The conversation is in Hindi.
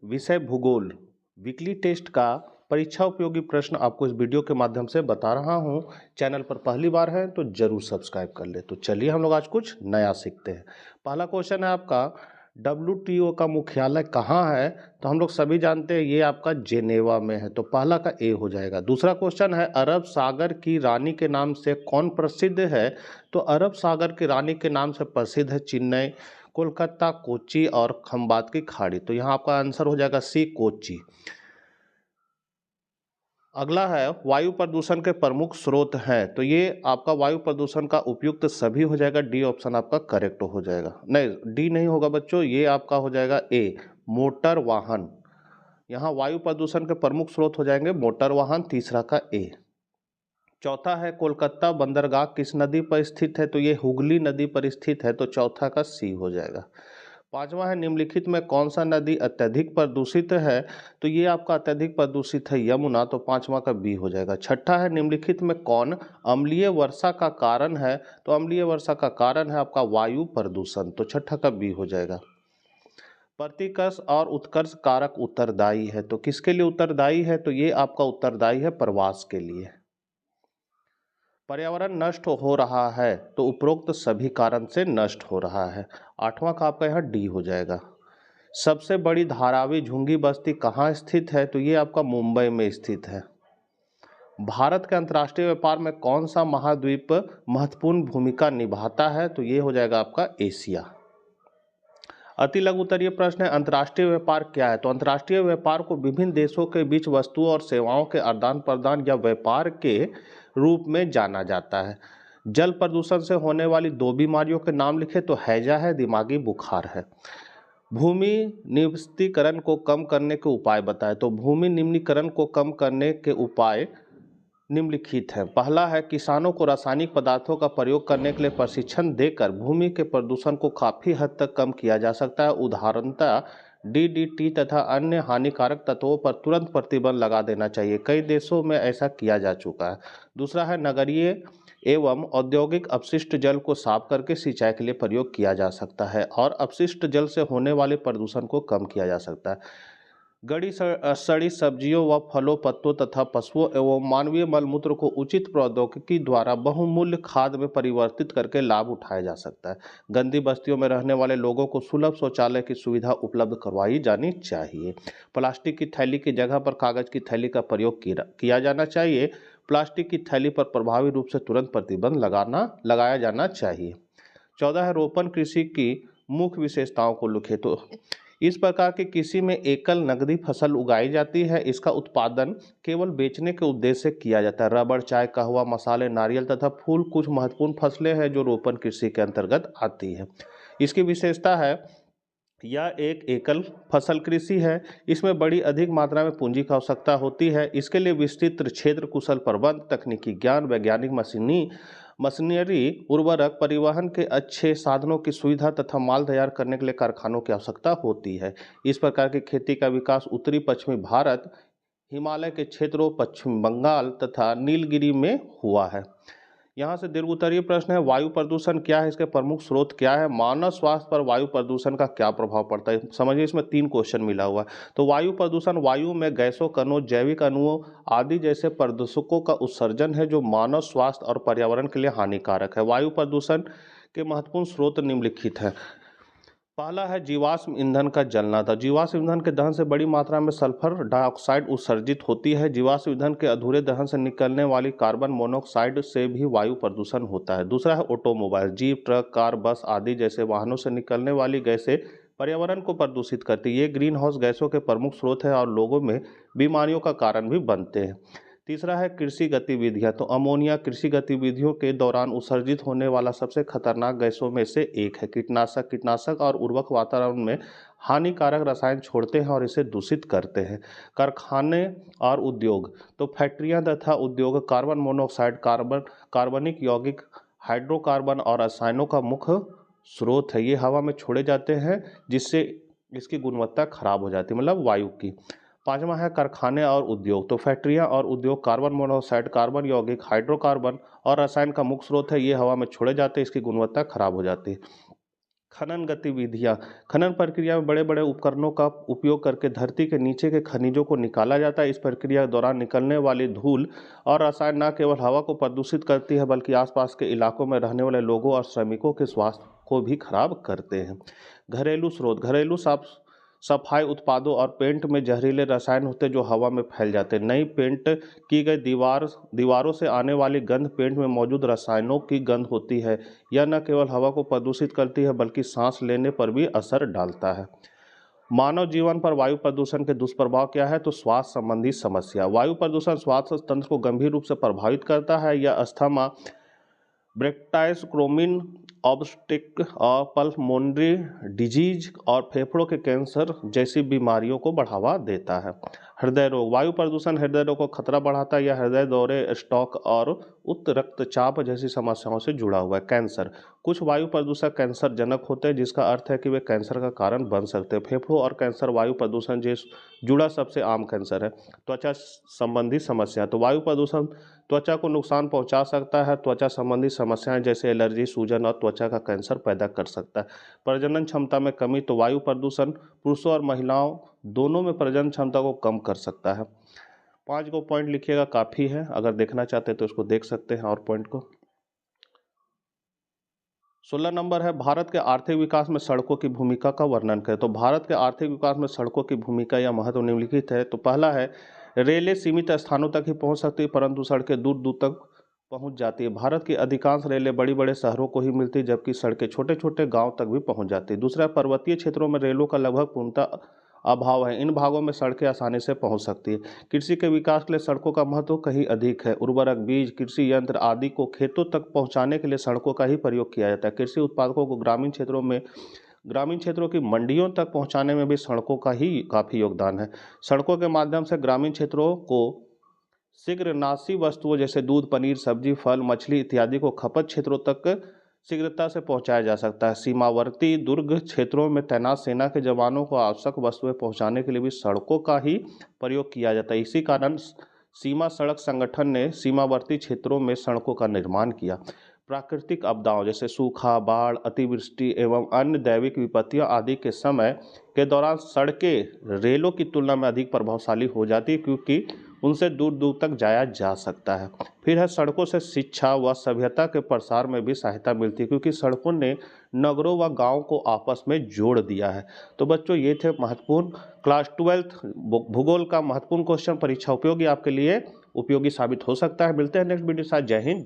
विषय भूगोल वीकली टेस्ट का परीक्षा उपयोगी प्रश्न आपको इस वीडियो के माध्यम से बता रहा हूं। चैनल पर पहली बार है तो जरूर सब्सक्राइब कर ले। तो चलिए हम लोग आज कुछ नया सीखते हैं। पहला क्वेश्चन है आपका, WTO का मुख्यालय कहाँ है? तो हम लोग सभी जानते हैं ये आपका जेनेवा में है, तो पहला का ए हो जाएगा। दूसरा क्वेश्चन है, अरब सागर की रानी के नाम से कौन प्रसिद्ध है? तो अरब सागर की रानी के नाम से प्रसिद्ध है चेन्नई, कोलकाता, कोच्चि और खंबात की खाड़ी। तो यहाँ आपका आंसर हो जाएगा सी, कोच्चि। अगला है, वायु प्रदूषण के प्रमुख स्रोत हैं। तो ये आपका वायु प्रदूषण का उपयुक्त सभी हो जाएगा, डी ऑप्शन आपका करेक्ट हो जाएगा। नहीं, डी नहीं होगा बच्चों, ये आपका हो जाएगा ए, मोटर वाहन। यहाँ वायु प्रदूषण के प्रमुख स्रोत हो जाएंगे मोटर वाहन, तीसरा का ए। चौथा है, कोलकाता बंदरगाह किस नदी पर स्थित है? तो ये हुगली नदी पर स्थित है, तो चौथा का सी हो जाएगा। पांचवा है, निम्नलिखित में कौन सा नदी अत्यधिक प्रदूषित है? तो ये आपका अत्यधिक प्रदूषित है यमुना, तो पांचवा का बी हो जाएगा। छठा है, निम्नलिखित में कौन अम्लीय वर्षा का कारण है? तो अम्लीय वर्षा का कारण है आपका वायु प्रदूषण, तो छठा का बी हो जाएगा। प्रतिकर्ष और उत्कर्ष कारक उत्तरदायी है, तो किसके लिए उत्तरदायी है? तो ये आपका उत्तरदायी है प्रवास के लिए। पर्यावरण नष्ट हो रहा है, तो उपरोक्त सभी कारण से नष्ट हो रहा है। आठवां का आपका यहाँ डी हो जाएगा। सबसे बड़ी धारावी झुंगी बस्ती कहाँ स्थित है? तो ये आपका मुंबई में स्थित है। भारत के अंतर्राष्ट्रीय व्यापार में कौन सा महाद्वीप महत्वपूर्ण भूमिका निभाता है? तो ये हो जाएगा आपका एशिया। अति लघु उत्तरीय प्रश्न है, अंतर्राष्ट्रीय व्यापार क्या है? तो अंतर्राष्ट्रीय व्यापार को विभिन्न देशों के बीच वस्तुओं और सेवाओं के आदान प्रदान या व्यापार के रूप में जाना जाता है। जल प्रदूषण से होने वाली दो बीमारियों के नाम लिखे, तो हैजा है, दिमागी बुखार है। भूमि निम्नीकरण को कम करने के उपाय बताएं। तो भूमि निम्नीकरण को कम करने के उपाय निम्नलिखित है। पहला है, किसानों को रासायनिक पदार्थों का प्रयोग करने के लिए प्रशिक्षण देकर भूमि के प्रदूषण को काफी हद तक कम किया जा सकता है। उदाहरणतः DDT तथा अन्य हानिकारक तत्वों पर तुरंत प्रतिबंध लगा देना चाहिए। कई देशों में ऐसा किया जा चुका है। दूसरा है, नगरीय एवं औद्योगिक अपशिष्ट जल को साफ करके सिंचाई के लिए प्रयोग किया जा सकता है और अपशिष्ट जल से होने वाले प्रदूषण को कम किया जा सकता है। गड़ी सड़ी सब्जियों व फलों, पत्तों तथा पशुओं एवं मानवीय मलमूत्र को उचित प्रौद्योगिकी द्वारा बहुमूल्य खाद में परिवर्तित करके लाभ उठाया जा सकता है। गंदी बस्तियों में रहने वाले लोगों को सुलभ शौचालय की सुविधा उपलब्ध करवाई जानी चाहिए। प्लास्टिक की थैली की जगह पर कागज की थैली का प्रयोग किया जाना चाहिए। प्लास्टिक की थैली पर प्रभावी रूप से तुरंत प्रतिबंध लगाया जाना चाहिए। 14 है, रोपण कृषि की मुख्य विशेषताओं को लिखे। तो इस प्रकार की कृषि में एकल नगदी फसल उगाई जाती है। इसका उत्पादन केवल बेचने के उद्देश्य से किया जाता है। रबड़, चाय, कहवा, मसाले, नारियल तथा फूल कुछ महत्वपूर्ण फसलें हैं जो रोपण कृषि के अंतर्गत आती है। इसकी विशेषता है, यह एक एकल फसल कृषि है। इसमें बड़ी अधिक मात्रा में पूंजी की आवश्यकता होती है। इसके लिए विस्तृत क्षेत्र, कुशल प्रबंध, तकनीकी ज्ञान, वैज्ञानिक मशीनरी, उर्वरक, परिवहन के अच्छे साधनों की सुविधा तथा माल तैयार करने के लिए कारखानों की आवश्यकता होती है। इस प्रकार की खेती का विकास उत्तरी पश्चिमी भारत, हिमालय के क्षेत्रों, पश्चिम बंगाल तथा नीलगिरी में हुआ है। यहाँ से दीर्घ उत्तरीय प्रश्न है, वायु प्रदूषण क्या है, इसके प्रमुख स्रोत क्या है, मानव स्वास्थ्य पर वायु प्रदूषण का क्या प्रभाव पड़ता है? समझिए, इसमें 3 क्वेश्चन मिला हुआ है। तो वायु प्रदूषण वायु में गैसों, कणों, जैविक अणुओं आदि जैसे प्रदूषकों का उत्सर्जन है जो मानव स्वास्थ्य और पर्यावरण के लिए हानिकारक है। वायु प्रदूषण के महत्वपूर्ण स्रोत निम्नलिखित है। पहला है, जीवाश्म ईंधन का जलना। था जीवाश्म ईंधन के दहन से बड़ी मात्रा में सल्फर डाइऑक्साइड उत्सर्जित होती है। जीवाश्म ईंधन के अधूरे दहन से निकलने वाली कार्बन मोनोऑक्साइड से भी वायु प्रदूषण होता है। दूसरा है, ऑटोमोबाइल, जीप, ट्रक, कार, बस आदि जैसे वाहनों से निकलने वाली गैसें पर्यावरण को प्रदूषित करती है। ये ग्रीन हाउस गैसों के प्रमुख स्रोत है और लोगों में बीमारियों का कारण भी बनते हैं। तीसरा है, कृषि गतिविधियां। तो अमोनिया कृषि गतिविधियों के दौरान उत्सर्जित होने वाला सबसे खतरनाक गैसों में से एक है। कीटनाशक और उर्वरक वातावरण में हानिकारक रसायन छोड़ते हैं और इसे दूषित करते हैं। कारखाने और उद्योग, तो फैक्ट्रियां तथा उद्योग कार्बन मोनोऑक्साइड, कार्बनिक यौगिक, हाइड्रोकार्बन और रसायनों का मुख्य स्रोत है। ये हवा में छोड़े जाते हैं जिससे इसकी गुणवत्ता खराब हो जाती है, मतलब वायु की। पांचवा है, कारखाने और उद्योग। तो फैक्ट्रियां और उद्योग कार्बन मोनोऑक्साइड, कार्बन यौगिक, हाइड्रोकार्बन और रसायन का मुख्य स्रोत है। ये हवा में छोड़े जाते हैं, इसकी गुणवत्ता खराब हो जाती है। खनन गतिविधियाँ। खनन प्रक्रिया में बड़े बड़े उपकरणों का उपयोग करके धरती के नीचे के खनिजों को निकाला जाता है। इस प्रक्रिया के दौरान निकलने वाली धूल और रसायन न केवल हवा को प्रदूषित करती है बल्कि आसपास के इलाकों में रहने वाले लोगों और श्रमिकों के स्वास्थ्य को भी खराब करते हैं। घरेलू स्रोत। घरेलू साफ सफाई उत्पादों और पेंट में जहरीले रसायन होते हैं जो हवा में फैल जाते हैं। नई पेंट की गई दीवारों से आने वाली गंध पेंट में मौजूद रसायनों की गंध होती है। यह न केवल हवा को प्रदूषित करती है बल्कि सांस लेने पर भी असर डालता है। मानव जीवन पर वायु प्रदूषण के दुष्प्रभाव क्या है? तो स्वास्थ्य संबंधी समस्या। वायु प्रदूषण स्वास्थ्य तंत्र को गंभीर रूप से प्रभावित करता है। यह अस्थमा, ब्रेक्टाइस, क्रोमिन, ऑब्स्टिक और पल्मोनरी डिजीज और फेफड़ों के कैंसर जैसी बीमारियों को बढ़ावा देता है। हृदय रोग। वायु प्रदूषण हृदय रोग को खतरा बढ़ाता है। यह हृदय दौरे, स्ट्रोक और उच्च रक्तचाप जैसी समस्याओं से जुड़ा हुआ है। कैंसर। कुछ वायु प्रदूषक कैंसर जनक होते हैं जिसका अर्थ है कि वे कैंसर का कारण बन सकते हैं। फेफड़ों और कैंसर वायु प्रदूषण से जुड़ा सबसे आम कैंसर है। त्वचा संबंधी समस्या। तो वायु प्रदूषण त्वचा को नुकसान पहुंचा सकता है। त्वचा संबंधी समस्याएं जैसे एलर्जी, सूजन और त्वचा का कैंसर पैदा कर सकता है। प्रजनन क्षमता में कमी। तो वायु प्रदूषण पुरुषों और महिलाओं दोनों में प्रजनन क्षमता को कम कर सकता है। 5 को पॉइंट लिखिएगा, काफ़ी है। अगर देखना चाहते हैं तो इसको देख सकते हैं और पॉइंट को। 16 नंबर है, भारत के आर्थिक विकास में सड़कों की भूमिका का वर्णन करें। तो भारत के आर्थिक विकास में सड़कों की भूमिका या महत्व निम्नलिखित है। तो पहला है, रेलें सीमित स्थानों तक ही पहुंच सकती है परंतु सड़कें दूर दूर तक पहुंच जाती है। भारत की अधिकांश रेलें बड़ी बड़े शहरों को ही मिलती है जबकि सड़कें छोटे छोटे गांव तक भी पहुंच जाती है। दूसरा, पर्वतीय क्षेत्रों में रेलों का लगभग पूर्णतः अभाव है। इन भागों में सड़कें आसानी से पहुंच सकती है। कृषि के विकास के लिए सड़कों का महत्व कहीं अधिक है। उर्वरक, बीज, कृषि यंत्र आदि को खेतों तक पहुंचाने के लिए सड़कों का ही प्रयोग किया जाता है। कृषि उत्पादकों को ग्रामीण क्षेत्रों की मंडियों तक पहुंचाने में भी सड़कों का ही काफ़ी योगदान है। सड़कों के माध्यम से ग्रामीण क्षेत्रों को शीघ्रनाशी वस्तुओं जैसे दूध, पनीर, सब्जी, फल, मछली इत्यादि को खपत क्षेत्रों तक शीघ्रता से पहुंचाया जा सकता है। सीमावर्ती दुर्ग क्षेत्रों में तैनात सेना के जवानों को आवश्यक वस्तुएं पहुंचाने के लिए भी सड़कों का ही प्रयोग किया जाता है। इसी कारण सीमा सड़क संगठन ने सीमावर्ती क्षेत्रों में सड़कों का निर्माण किया। प्राकृतिक आपदाओं जैसे सूखा, बाढ़, अतिवृष्टि एवं अन्य दैविक विपत्तियों आदि के समय के दौरान सड़कें रेलों की तुलना में अधिक प्रभावशाली हो जाती है क्योंकि उनसे दूर दूर तक जाया जा सकता है। फिर है, सड़कों से शिक्षा व सभ्यता के प्रसार में भी सहायता मिलती है क्योंकि सड़कों ने नगरों व गांवों को आपस में जोड़ दिया है। तो बच्चों, ये थे महत्वपूर्ण क्लास 12 भूगोल का महत्वपूर्ण क्वेश्चन। परीक्षा उपयोगी आपके लिए उपयोगी साबित हो सकता है। मिलते हैं नेक्स्ट वीडियो के साथ। जय हिंद।